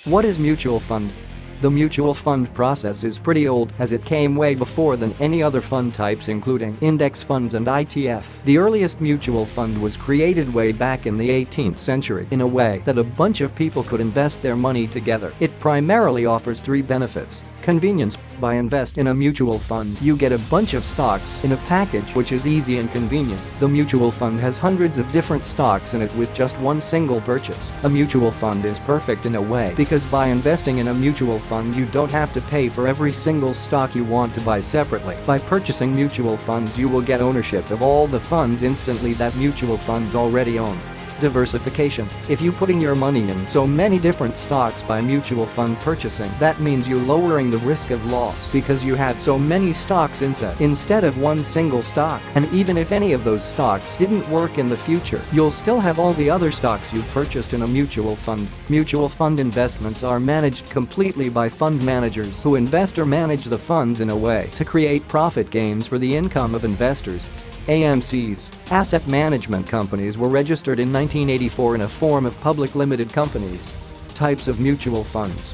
What is mutual fund? The mutual fund process is pretty old as it came way before than any other fund types including index funds and ETF. The earliest mutual fund was created way back in the 18th century in a way that a bunch of people could invest their money together. It primarily offers three benefits. Convenience. By invest in a mutual fund, you get a bunch of stocks in a package which is easy and convenient. The mutual fund has hundreds of different stocks in it with just one single purchase. A mutual fund is perfect in a way because by investing in a mutual fund you don't have to pay for every single stock you want to buy separately. By purchasing mutual funds you will get ownership of all the funds instantly that mutual funds already own. Diversification. If you putting your money in so many different stocks by mutual fund purchasing, that means you're lowering the risk of loss because you had so many stocks instead of one single stock. And even if any of those stocks didn't work in the future, you'll still have all the other stocks you purchased in a mutual fund. Mutual fund investments are managed completely by fund managers who invest or manage the funds in a way to create profit gains for the income of investors. AMCs, asset management companies, were registered in 1984 in a form of public limited companies. Types of mutual funds.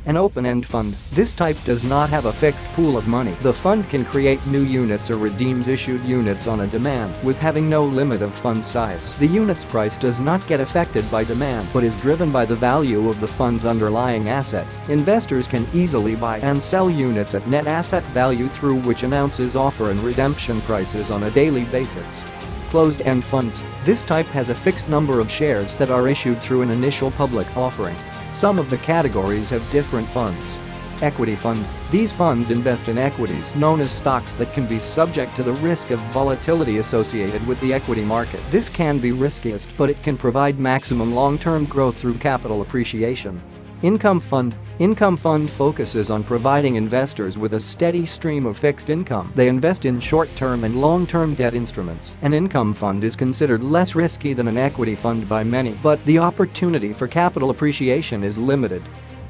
An open-end fund. This type does not have a fixed pool of money. The fund can create new units or redeems issued units on a demand, with having no limit of fund size. The unit's price does not get affected by demand but is driven by the value of the fund's underlying assets. Investors can easily buy and sell units at net asset value through which announces offer and redemption prices on a daily basis. Closed-end funds. This type has a fixed number of shares that are issued through an initial public offering. Some of the categories have different funds. Equity fund. These funds invest in equities known as stocks that can be subject to the risk of volatility associated with the equity market. This can be riskiest, but it can provide maximum long-term growth through capital appreciation. Income fund. Income fund focuses on providing investors with a steady stream of fixed income. They invest in short-term and long-term debt instruments. An income fund is considered less risky than an equity fund by many, but the opportunity for capital appreciation is limited.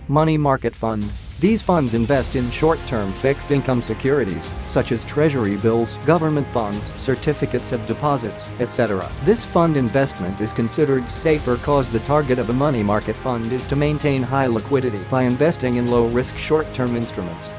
Money market fund. These funds invest in short-term fixed income securities, such as treasury bills, government bonds, certificates of deposits, etc. This fund investment is considered safer cause the target of a money market fund is to maintain high liquidity by investing in low-risk short-term instruments.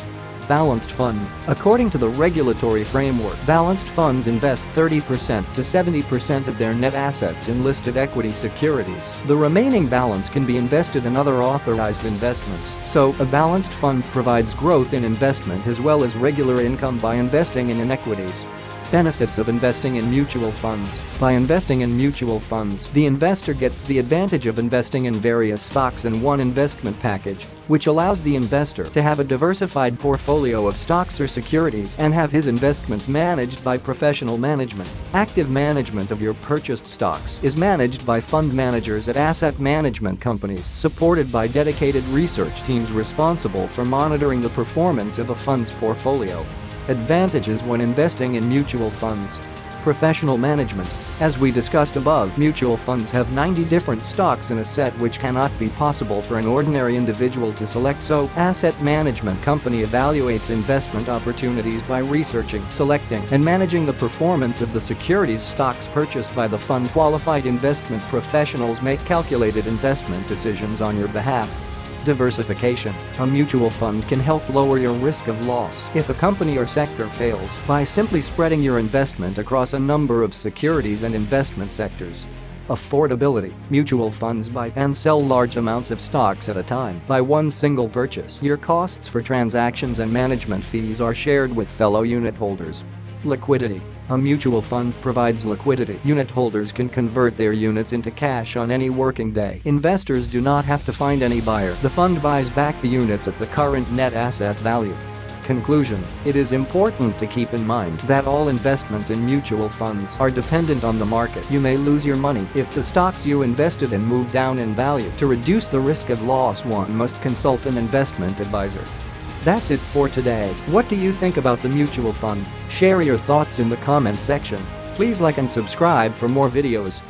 Balanced fund. According to the regulatory framework, balanced funds invest 30% to 70% of their net assets in listed equity securities. The remaining balance can be invested in other authorized investments. So, a balanced fund provides growth in investment as well as regular income by investing in inequities. Benefits of investing in mutual funds. By investing in mutual funds, the investor gets the advantage of investing in various stocks in one investment package, which allows the investor to have a diversified portfolio of stocks or securities and have his investments managed by professional management. Active management of your purchased stocks is managed by fund managers at asset management companies, supported by dedicated research teams responsible for monitoring the performance of a fund's portfolio. Advantages when investing in mutual funds. Professional management. As we discussed above, mutual funds have 90 different stocks in a set which cannot be possible for an ordinary individual to select, so asset management company evaluates investment opportunities by researching, selecting, and managing the performance of the securities stocks purchased by the fund. Qualified investment professionals make calculated investment decisions on your behalf. Diversification. A mutual fund can help lower your risk of loss if a company or sector fails by simply spreading your investment across a number of securities and investment sectors. Affordability. Mutual funds buy and sell large amounts of stocks at a time by one single purchase. Your costs for transactions and management fees are shared with fellow unit holders. Liquidity. A mutual fund provides liquidity. Unit holders can convert their units into cash on any working day. Investors do not have to find any buyer. The fund buys back the units at the current net asset value. Conclusion. It is important to keep in mind that all investments in mutual funds are dependent on the market. You may lose your money if the stocks you invested in move down in value. To reduce the risk of loss, one must consult an investment advisor. That's it for today. What do you think about the mutual fund? Share your thoughts in the comment section. Please like and subscribe for more videos.